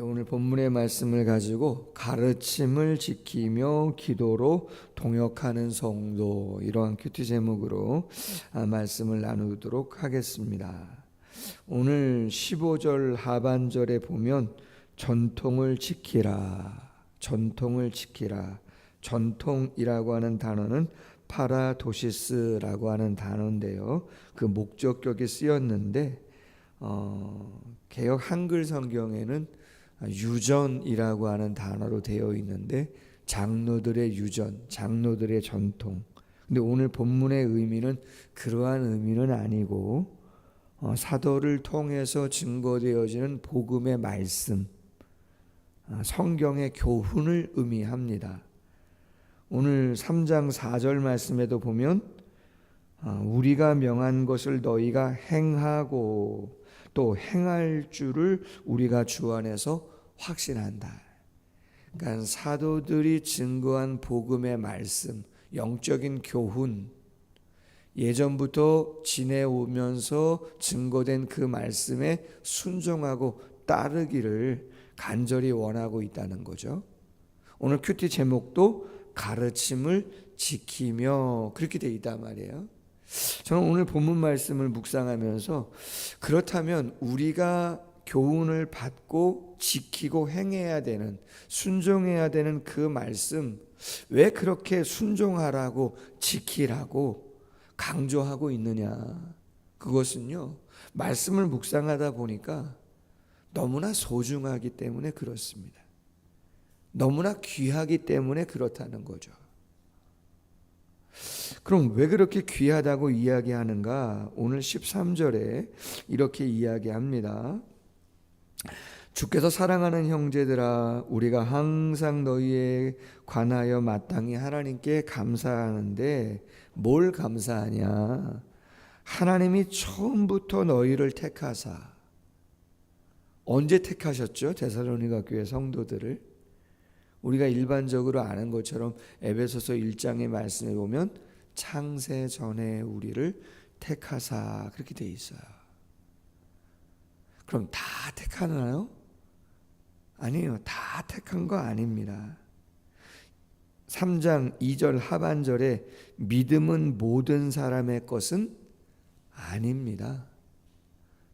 오늘 본문의 말씀을 가지고 가르침을 지키며 기도로 동역하는 성도, 이러한 큐티 제목으로 말씀을 나누도록 하겠습니다. 오늘 15절 하반절에 보면 전통을 지키라, 전통을 지키라. 전통이라고 하는 단어는 파라도시스라고 하는 단어인데요, 그 목적격이 쓰였는데 개역 한글 성경에는 유전이라고 하는 단어로 되어 있는데, 장로들의 유전, 장로들의 전통. 근데 오늘 본문의 의미는 그러한 의미는 아니고 사도를 통해서 증거되어지는 복음의 말씀, 성경의 교훈을 의미합니다. 오늘 3장 4절 말씀에도 보면 우리가 명한 것을 너희가 행하고 또 행할 줄을 우리가 주 안에서 확신한다. 그러니까 사도들이 증거한 복음의 말씀, 영적인 교훈, 예전부터 지내오면서 증거된 그 말씀에 순종하고 따르기를 간절히 원하고 있다는 거죠. 오늘 큐티 제목도 가르침을 지키며 그렇게 되어 있단 말이에요. 저는 오늘 본문 말씀을 묵상하면서, 그렇다면 우리가 교훈을 받고 지키고 행해야 되는, 순종해야 되는 그 말씀, 왜 그렇게 순종하라고 지키라고 강조하고 있느냐? 그것은요, 말씀을 묵상하다 보니까 너무나 소중하기 때문에 그렇습니다. 너무나 귀하기 때문에 그렇다는 거죠. 그럼 왜 그렇게 귀하다고 이야기하는가? 오늘 13절에 이렇게 이야기합니다. 주께서 사랑하는 형제들아, 우리가 항상 너희에 관하여 마땅히 하나님께 감사하는데 뭘 감사하냐? 하나님이 처음부터 너희를 택하사. 언제 택하셨죠? 데살로니가 교회 성도들을. 우리가 일반적으로 아는 것처럼 에베소서 1장의 말씀에 보면 창세 전에 우리를 택하사, 그렇게 돼 있어요. 그럼 다 택하나요? 아니에요. 다 택한 거 아닙니다. 3장 2절 하반절에 믿음은 모든 사람의 것은 아닙니다.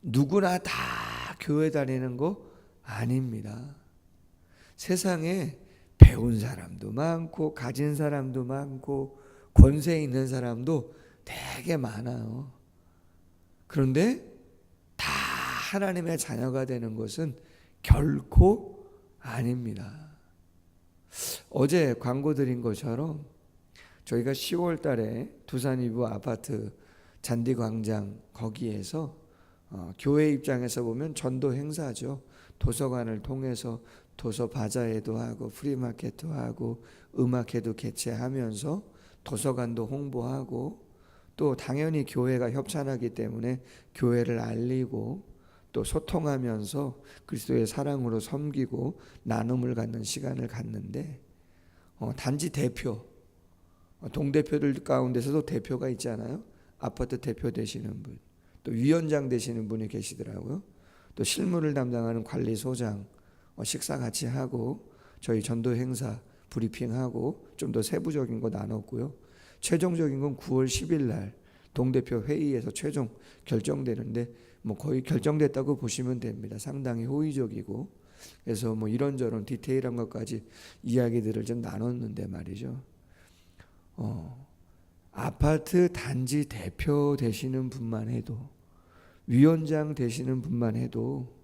누구나 다 교회 다니는 거 아닙니다. 세상에 배운 사람도 많고 가진 사람도 많고 권세 있는 사람도 되게 많아요. 그런데 다 하나님의 자녀가 되는 것은 결코 아닙니다. 어제 광고 드린 것처럼 저희가 10월 달에 두산 이부 아파트 잔디광장 거기에서 교회 입장에서 보면 전도 행사죠. 도서관을 통해서 도서 바자회도 하고 프리마켓도 하고 음악회도 개최하면서 도서관도 홍보하고, 또 당연히 교회가 협찬하기 때문에 교회를 알리고 또 소통하면서 그리스도의 사랑으로 섬기고 나눔을 갖는 시간을 갖는데, 단지 대표, 동대표들 가운데서도 대표가 있잖아요. 아파트 대표 되시는 분, 또 위원장 되시는 분이 계시더라고요. 또 실무를 담당하는 관리소장, 식사 같이 하고 저희 전도 행사 브리핑하고 좀 더 세부적인 거 나눴고요. 최종적인 건 9월 10일 날 동대표 회의에서 최종 결정되는데, 거의 결정됐다고 보시면 됩니다. 상당히 호의적이고, 그래서 이런저런 디테일한 것까지 이야기들을 좀 나눴는데 말이죠. 아파트 단지 대표 되시는 분만 해도, 위원장 되시는 분만 해도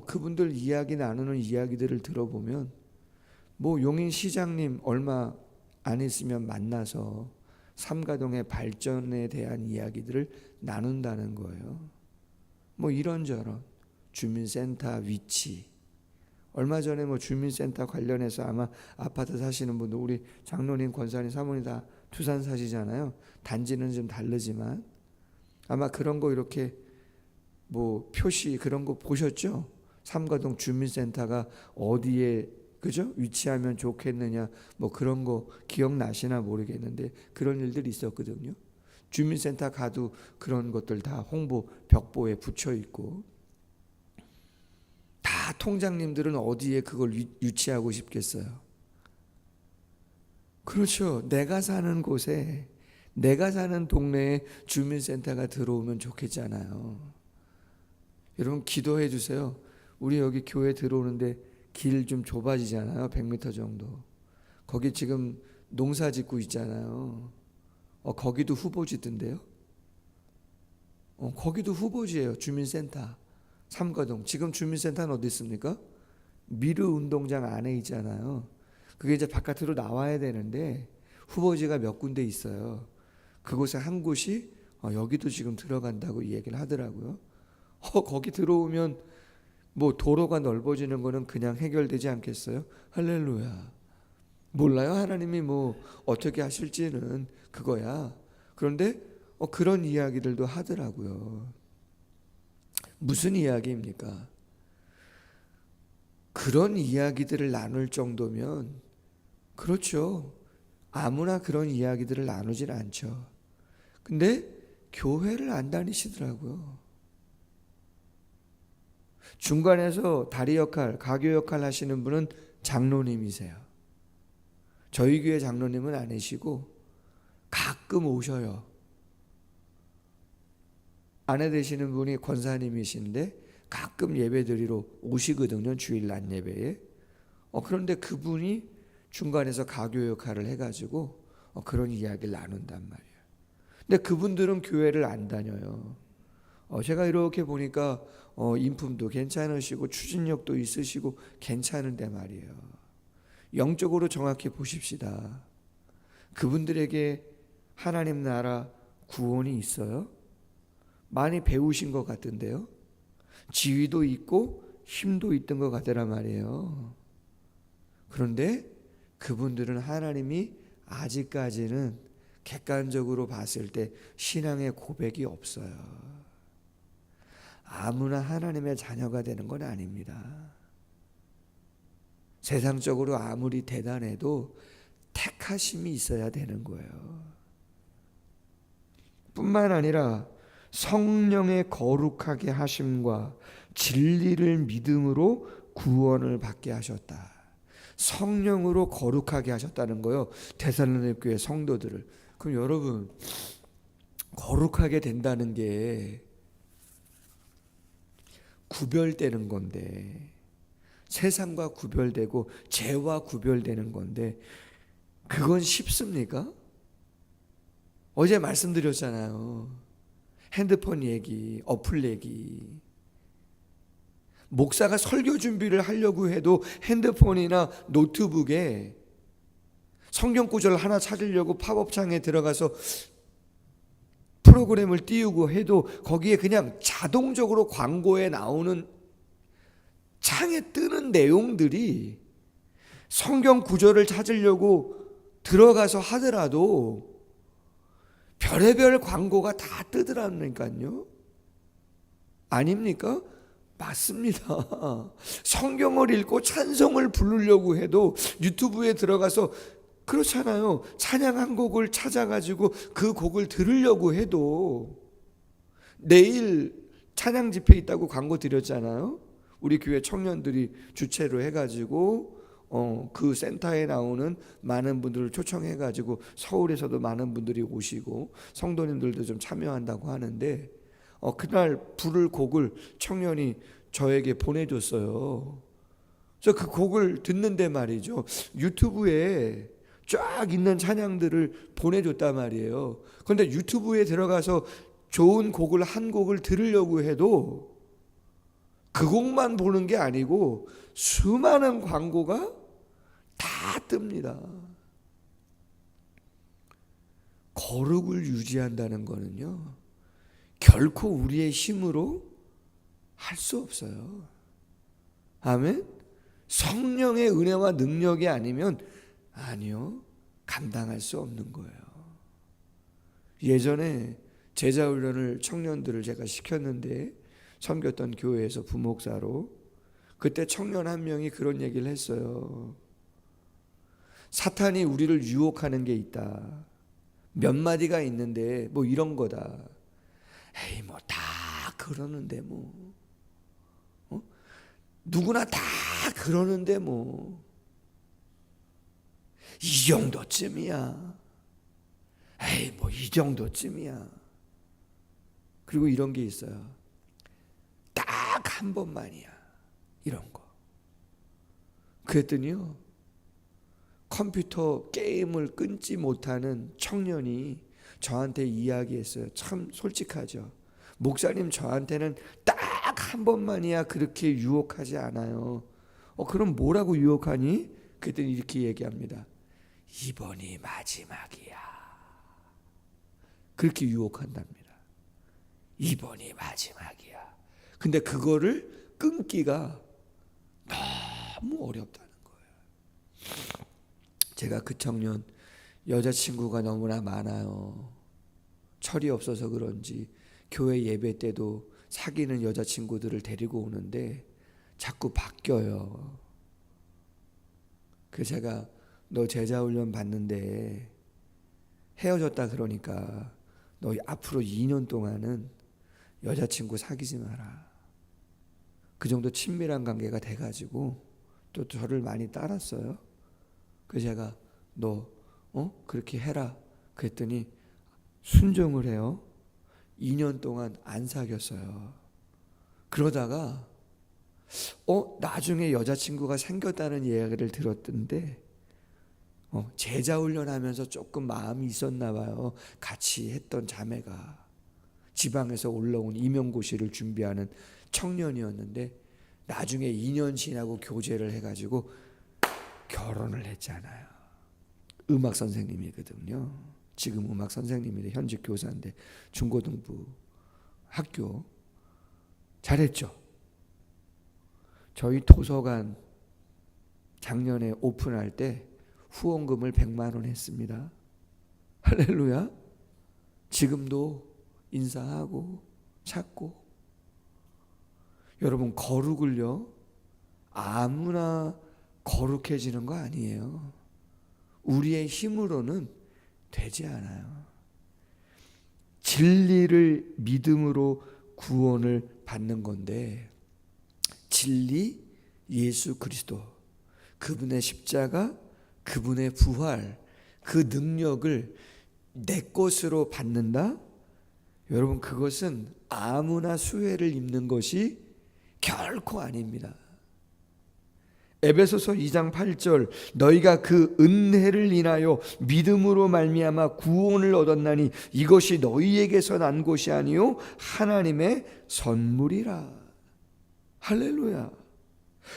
그분들 이야기 나누는 이야기들을 들어보면 용인 시장님 얼마 안 있으면 만나서 삼가동의 발전에 대한 이야기들을 나눈다는 거예요. 이런저런 주민센터 위치, 얼마 전에 주민센터 관련해서 아마 아파트 사시는 분들, 우리 장로님, 권사님, 사모님 다 두산 사시잖아요. 단지는 좀 다르지만 아마 그런 거 이렇게 표시 그런 거 보셨죠? 삼가동 주민센터가 어디에 그죠? 위치하면 좋겠느냐, 그런 거 기억나시나 모르겠는데 그런 일들이 있었거든요. 주민센터 가도 그런 것들 다 홍보 벽보에 붙여 있고, 다 통장님들은 어디에 그걸 유치하고 싶겠어요? 그렇죠. 내가 사는 곳에, 내가 사는 동네에 주민센터가 들어오면 좋겠잖아요. 여러분 기도해 주세요. 우리 여기 교회 들어오는데 길 좀 좁아지잖아요. 100m 정도. 거기 지금 농사 짓고 있잖아요. 거기도 후보지던데요. 거기도 후보지예요. 주민센터. 삼거동. 지금 주민센터는 어디 있습니까? 미르 운동장 안에 있잖아요. 그게 이제 바깥으로 나와야 되는데 후보지가 몇 군데 있어요. 그곳에 한 곳이 여기도 지금 들어간다고 이 얘기를 하더라고요. 거기 들어오면 뭐 도로가 넓어지는 거는 그냥 해결되지 않겠어요? 할렐루야. 몰라요. 하나님이 뭐 어떻게 하실지는 그거야. 그런데 그런 이야기들도 하더라고요. 무슨 이야기입니까? 그런 이야기들을 나눌 정도면, 그렇죠. 아무나 그런 이야기들을 나누질 않죠. 근데 교회를 안 다니시더라고요. 중간에서 다리 역할, 가교 역할 하시는 분은 장로님이세요. 저희 교회 장로님은 아니시고 가끔 오셔요. 아내 되시는 분이 권사님이신데 가끔 예배 드리러 오시거든요. 주일 낮 예배에. 그런데 그분이 중간에서 가교 역할을 해가지고 그런 이야기를 나눈단 말이에요. 근데 그분들은 교회를 안 다녀요. 제가 이렇게 보니까 인품도 괜찮으시고 추진력도 있으시고 괜찮은데 말이에요. 영적으로 정확히 보십시다. 그분들에게 하나님 나라 구원이 있어요? 많이 배우신 것 같은데요. 지위도 있고 힘도 있던 것 같더란 말이에요. 그런데 그분들은 하나님이 아직까지는 객관적으로 봤을 때 신앙의 고백이 없어요. 아무나 하나님의 자녀가 되는 건 아닙니다. 세상적으로 아무리 대단해도 택하심이 있어야 되는 거예요. 뿐만 아니라 성령의 거룩하게 하심과 진리를 믿음으로 구원을 받게 하셨다. 성령으로 거룩하게 하셨다는 거요. 데살로니가 교회 성도들을. 그럼 여러분, 거룩하게 된다는 게 구별되는 건데, 세상과 구별되고 죄와 구별되는 건데 그건 쉽습니까? 어제 말씀드렸잖아요. 핸드폰 얘기, 어플 얘기. 목사가 설교 준비를 하려고 해도 핸드폰이나 노트북에 성경 구절 하나 찾으려고 팝업창에 들어가서 프로그램을 띄우고 해도 거기에 그냥 자동적으로 광고에 나오는 창에 뜨는 내용들이 성경 구절을 찾으려고 들어가서 하더라도 별의별 광고가 다 뜨더라니까요. 아닙니까? 맞습니다. 성경을 읽고 찬송을 부르려고 해도 유튜브에 들어가서 그렇잖아요. 찬양 한 곡을 찾아가지고 그 곡을 들으려고 해도 내일 찬양 집회 있다고 광고 드렸잖아요. 우리 교회 청년들이 주최로 해가지고 그 센터에 나오는 많은 분들을 초청해가지고 서울에서도 많은 분들이 오시고 성도님들도 좀 참여한다고 하는데 그날 부를 곡을 청년이 저에게 보내줬어요. 그래서 그 곡을 듣는데 말이죠. 유튜브에 쫙 있는 찬양들을 보내줬단 말이에요. 그런데 유튜브에 들어가서 좋은 곡을 한 곡을 들으려고 해도 그 곡만 보는 게 아니고 수많은 광고가 다 뜹니다. 거룩을 유지한다는 거는요, 결코 우리의 힘으로 할 수 없어요. 아멘? 성령의 은혜와 능력이 아니면 아니요, 감당할 수 없는 거예요. 예전에 제자훈련을 청년들을 제가 시켰는데 섬겼던 교회에서 부목사로, 그때 청년 한 명이 그런 얘기를 했어요. 사탄이 우리를 유혹하는 게 있다. 몇 마디가 있는데 뭐 이런 거다. 에이 뭐 다 그러는데 뭐 누구나 다 그러는데 뭐 이 정도쯤이야. 에이 뭐 이 정도쯤이야. 그리고 이런 게 있어요. 딱 한 번만이야. 이런 거. 그랬더니요, 컴퓨터 게임을 끊지 못하는 청년이 저한테 이야기했어요. 참 솔직하죠. 목사님, 저한테는 딱 한 번만이야 그렇게 유혹하지 않아요. 그럼 뭐라고 유혹하니? 그랬더니 이렇게 얘기합니다. 이번이 마지막이야. 그렇게 유혹한답니다. 이번이 마지막이야. 근데 그거를 끊기가 너무 어렵다는 거예요. 제가 그 청년, 여자친구가 너무나 많아요. 철이 없어서 그런지 교회 예배 때도 사귀는 여자친구들을 데리고 오는데 자꾸 바뀌어요. 그래서 제가 너 제자훈련 받는데 헤어졌다 그러니까 너 앞으로 2년 동안은 여자친구 사귀지 마라. 그 정도 친밀한 관계가 돼가지고 또 저를 많이 따랐어요. 그래서 제가 너 그렇게 해라 그랬더니 순종을 해요. 2년 동안 안 사귀었어요. 그러다가 나중에 여자친구가 생겼다는 이야기를 들었던데 제자훈련하면서 조금 마음이 있었나 봐요. 같이 했던 자매가 지방에서 올라온 임용고시를 준비하는 청년이었는데 나중에 2년 지나고 교제를 해가지고 결혼을 했잖아요. 음악 선생님이거든요. 지금 음악 선생님인데 현직 교사인데 중고등부 학교 잘했죠. 저희 도서관 작년에 오픈할 때 후원금을 100만 원 했습니다. 할렐루야. 지금도 인사하고 찾고. 여러분, 거룩을요 아무나 거룩해지는 거 아니에요. 우리의 힘으로는 되지 않아요. 진리를 믿음으로 구원을 받는 건데, 진리 예수 그리스도, 그분의 십자가, 그분의 부활, 그 능력을 내 것으로 받는다? 여러분, 그것은 아무나 수혜를 입는 것이 결코 아닙니다. 에베소서 2장 8절 너희가 그 은혜를 인하여 믿음으로 말미암아 구원을 얻었나니 이것이 너희에게서 난 것이 아니요 하나님의 선물이라. 할렐루야.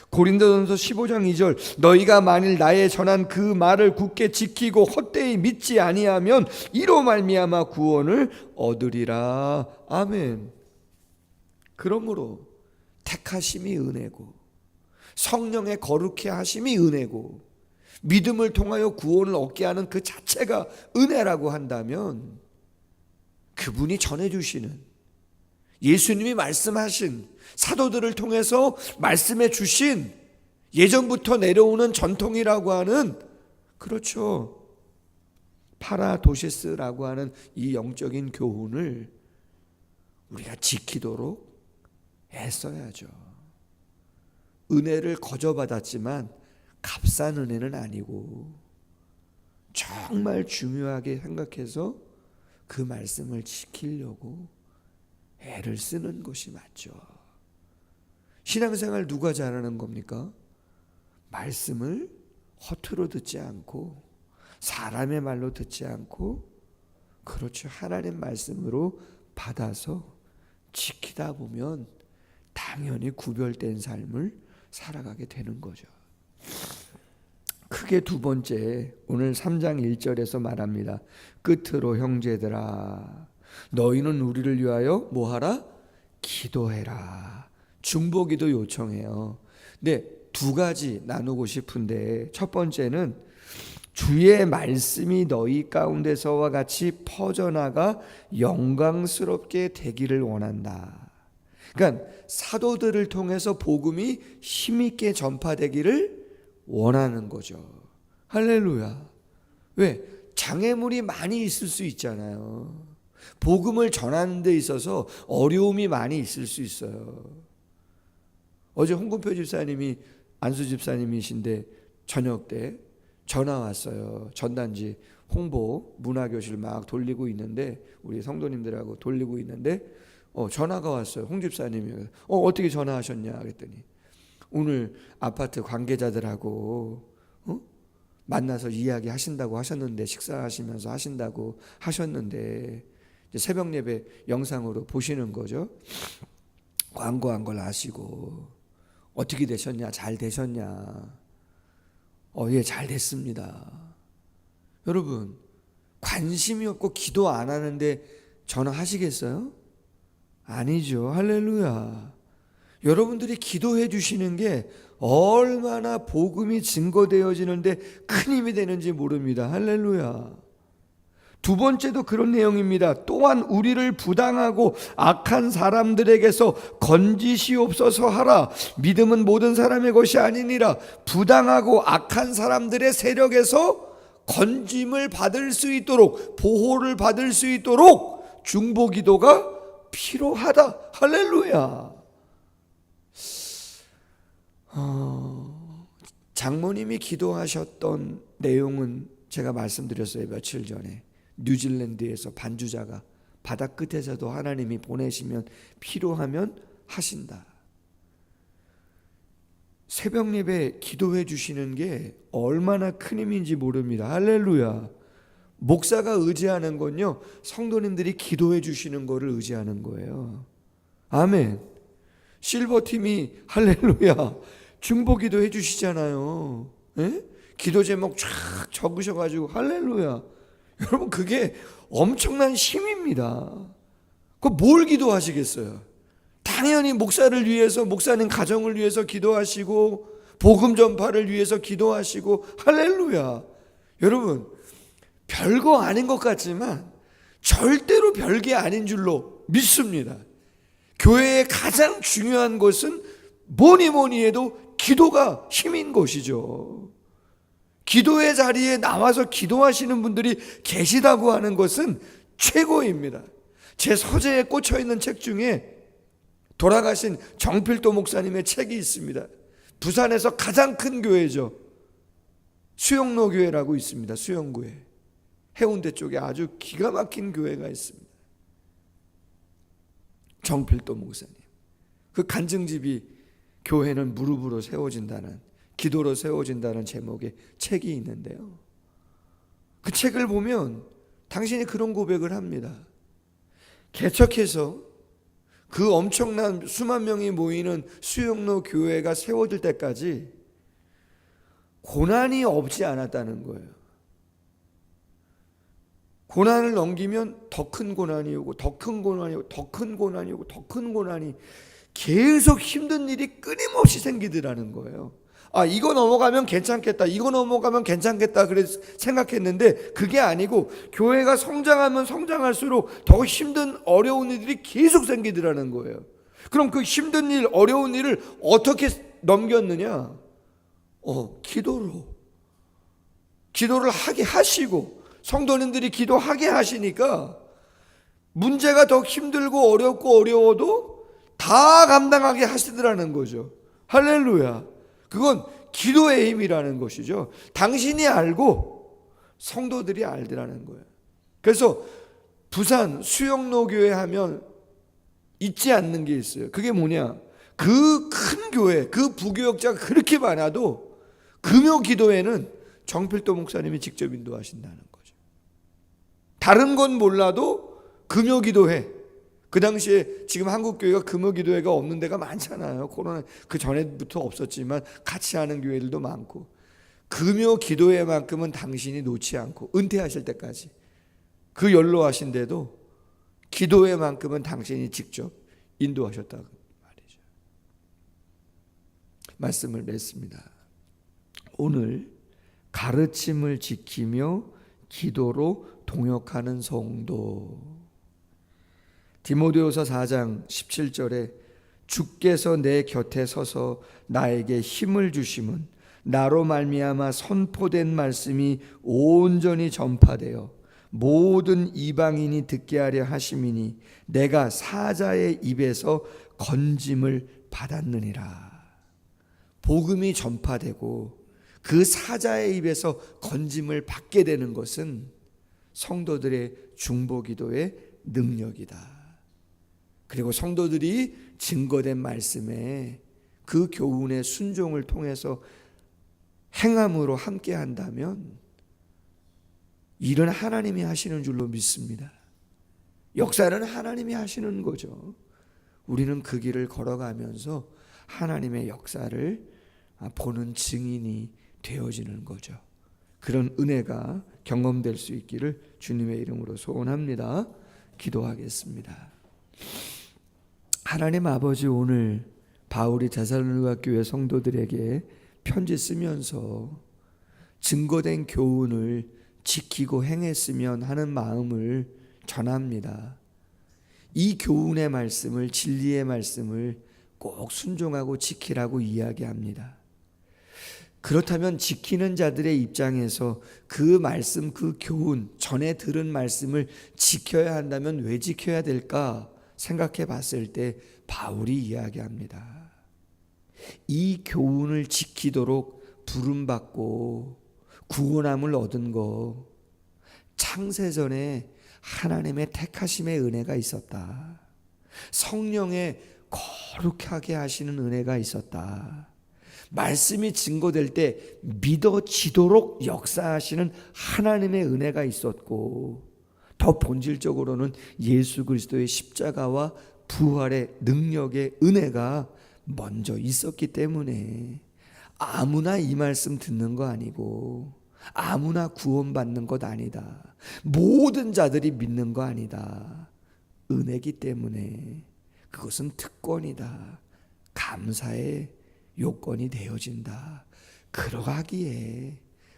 고린도전서 15장 2절 너희가 만일 나의 전한 그 말을 굳게 지키고 헛되이 믿지 아니하면 이로 말미암아 구원을 얻으리라. 아멘. 그러므로 택하심이 은혜고 성령의 거룩해 하심이 은혜고 믿음을 통하여 구원을 얻게 하는 그 자체가 은혜라고 한다면, 그분이 전해주시는, 예수님이 말씀하신, 사도들을 통해서 말씀해 주신, 예전부터 내려오는 전통이라고 하는, 그렇죠, 파라도시스라고 하는 이 영적인 교훈을 우리가 지키도록 애써야죠. 은혜를 거저받았지만 값싼 은혜는 아니고 정말 중요하게 생각해서 그 말씀을 지키려고 애를 쓰는 것이 맞죠. 신앙생활 누가 잘하는 겁니까? 말씀을 허투루 듣지 않고 사람의 말로 듣지 않고, 그렇죠, 하나님 말씀으로 받아서 지키다 보면 당연히 구별된 삶을 살아가게 되는 거죠. 크게 두 번째, 오늘 3장 1절에서 말합니다. 끝으로 형제들아 너희는 우리를 위하여 뭐하라? 기도해라. 중보기도 요청해요. 근데 두 가지 나누고 싶은데, 첫 번째는 주의 말씀이 너희 가운데서와 같이 퍼져나가 영광스럽게 되기를 원한다. 그러니까 사도들을 통해서 복음이 힘있게 전파되기를 원하는 거죠. 할렐루야. 왜? 장애물이 많이 있을 수 있잖아요. 복음을 전하는 데 있어서 어려움이 많이 있을 수 있어요. 어제 홍금표 집사님이 안수 집사님이신데 저녁 때 전화 왔어요. 전단지 홍보 문화교실 막 돌리고 있는데 우리 성도님들하고 돌리고 있는데 전화가 왔어요. 홍 집사님이 어떻게 전화하셨냐 그랬더니 오늘 아파트 관계자들하고 만나서 이야기 하신다고 하셨는데 식사하시면서 하신다고 하셨는데 이제 새벽 예배 영상으로 보시는 거죠. 광고한 걸 아시고 어떻게 되셨냐? 잘 되셨냐? 예, 잘 됐습니다. 여러분, 관심이 없고 기도 안 하는데 전화하시겠어요? 아니죠. 할렐루야. 여러분들이 기도해 주시는 게 얼마나 복음이 증거되어지는데 큰 힘이 되는지 모릅니다. 할렐루야. 두 번째도 그런 내용입니다. 또한 우리를 부당하고 악한 사람들에게서 건지시옵소서 하라. 믿음은 모든 사람의 것이 아니니라. 부당하고 악한 사람들의 세력에서 건짐을 받을 수 있도록, 보호를 받을 수 있도록 중보기도가 필요하다. 할렐루야. 장모님이 기도하셨던 내용은 제가 말씀드렸어요. 며칠 전에 뉴질랜드에서 반주자가 바다 끝에서도 하나님이 보내시면 필요하면 하신다. 새벽 예배 기도해 주시는 게 얼마나 큰 힘인지 모릅니다. 할렐루야. 목사가 의지하는 건요, 성도님들이 기도해 주시는 거를 의지하는 거예요. 아멘. 실버팀이 할렐루야 중보기도 해주시잖아요. 에? 기도 제목 쫙 적으셔가지고 할렐루야. 여러분 그게 엄청난 힘입니다. 그 뭘 기도하시겠어요? 당연히 목사를 위해서, 목사님 가정을 위해서 기도하시고 복음 전파를 위해서 기도하시고 할렐루야. 여러분 별거 아닌 것 같지만 절대로 별게 아닌 줄로 믿습니다. 교회의 가장 중요한 것은 뭐니 해도 기도가 힘인 것이죠. 기도의 자리에 나와서 기도하시는 분들이 계시다고 하는 것은 최고입니다. 제 서재에 꽂혀 있는 책 중에 돌아가신 정필도 목사님의 책이 있습니다. 부산에서 가장 큰 교회죠. 수영로 교회라고 있습니다. 수영구에 해운대 쪽에 아주 기가 막힌 교회가 있습니다. 정필도 목사님. 그 간증집이 교회는 무릎으로 세워진다는, 기도로 세워진다는 제목의 책이 있는데요. 그 책을 보면 당신이 그런 고백을 합니다. 개척해서 그 엄청난 수만 명이 모이는 수영로 교회가 세워질 때까지 고난이 없지 않았다는 거예요. 고난을 넘기면 더 큰 고난이 오고 더 큰 고난이 오고 더 큰 고난이 오고 더 큰 고난이, 계속 힘든 일이 끊임없이 생기더라는 거예요. 이거 넘어가면 괜찮겠다, 이거 넘어가면 괜찮겠다 그래 생각했는데 그게 아니고 교회가 성장하면 성장할수록 더 힘든 어려운 일들이 계속 생기더라는 거예요. 그럼 그 힘든 일, 어려운 일을 어떻게 넘겼느냐? 기도를 하게 하시고 성도님들이 기도하게 하시니까 문제가 더 힘들고 어렵고 어려워도 다 감당하게 하시더라는 거죠. 할렐루야. 그건 기도의 힘이라는 것이죠. 당신이 알고 성도들이 알더라는 거예요. 그래서 부산 수영로 교회 하면 잊지 않는 게 있어요. 그게 뭐냐? 그 큰 교회, 그 부교역자가 그렇게 많아도 금요 기도회는 정필도 목사님이 직접 인도하신다는 거죠. 다른 건 몰라도 금요 기도회, 그 당시에 지금 한국 교회가 금요 기도회가 없는 데가 많잖아요. 코로나 그 전에부터 없었지만 같이 하는 교회들도 많고, 금요 기도회만큼은 당신이 놓지 않고 은퇴하실 때까지 그 연로하신데도 기도회만큼은 당신이 직접 인도하셨다고 말이죠. 말씀을 맺습니다. 오늘 가르침을 지키며 기도로 동역하는 성도. 디모데후서 4장 17절에 주께서 내 곁에 서서 나에게 힘을 주심은 나로 말미암아 선포된 말씀이 온전히 전파되어 모든 이방인이 듣게 하려 하심이니 내가 사자의 입에서 건짐을 받았느니라. 복음이 전파되고 그 사자의 입에서 건짐을 받게 되는 것은 성도들의 중보기도의 능력이다. 그리고 성도들이 증거된 말씀에 그 교훈의 순종을 통해서 행함으로 함께 한다면 일은 하나님이 하시는 줄로 믿습니다. 역사는 하나님이 하시는 거죠. 우리는 그 길을 걸어가면서 하나님의 역사를 보는 증인이 되어지는 거죠. 그런 은혜가 경험될 수 있기를 주님의 이름으로 소원합니다. 기도하겠습니다. 하나님 아버지, 오늘 바울이 데살로니가 교회 성도들에게 편지 쓰면서 증거된 교훈을 지키고 행했으면 하는 마음을 전합니다. 이 교훈의 말씀을, 진리의 말씀을 꼭 순종하고 지키라고 이야기합니다. 그렇다면 지키는 자들의 입장에서 그 말씀, 그 교훈, 전에 들은 말씀을 지켜야 한다면 왜 지켜야 될까 생각해 봤을 때 바울이 이야기합니다. 이 교훈을 지키도록 부름받고 구원함을 얻은 거, 창세전에 하나님의 택하심의 은혜가 있었다. 성령의 거룩하게 하시는 은혜가 있었다. 말씀이 증거될 때 믿어지도록 역사하시는 하나님의 은혜가 있었고, 더 본질적으로는 예수 그리스도의 십자가와 부활의 능력의 은혜가 먼저 있었기 때문에 아무나 이 말씀 듣는 거 아니고 아무나 구원받는 것 아니다. 모든 자들이 믿는 거 아니다. 은혜기 때문에 그것은 특권이다. 감사의 요건이 되어진다. 그러하기에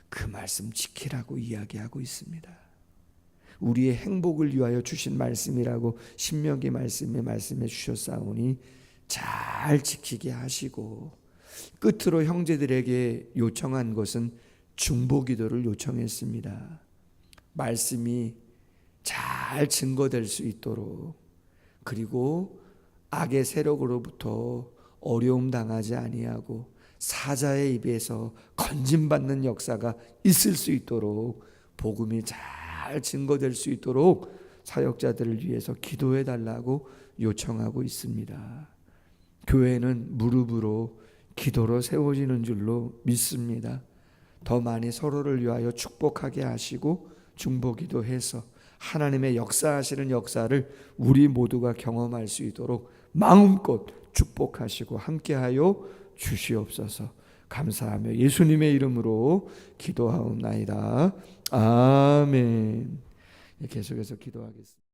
그 말씀 지키라고 이야기하고 있습니다. 우리의 행복을 위하여 주신 말씀이라고 신명기 말씀에 말씀해 주셨사오니 잘 지키게 하시고, 끝으로 형제들에게 요청한 것은 중보기도를 요청했습니다. 말씀이 잘 증거될 수 있도록, 그리고 악의 세력으로부터 어려움 당하지 아니하고 사자의 입에서 건짐받는 역사가 있을 수 있도록, 복음이 잘 증거될 수 있도록 사역자들을 위해서 기도해 달라고 요청하고 있습니다. 교회는 무릎으로 기도로 세워지는 줄로 믿습니다. 더 많이 서로를 위하여 축복하게 하시고 중보기도해서 하나님의 역사하시는 역사를 우리 모두가 경험할 수 있도록 마음껏 축복하시고 함께하여 주시옵소서. 감사하며 예수님의 이름으로 기도하옵나이다. 아멘. 계속해서 기도하겠습니다.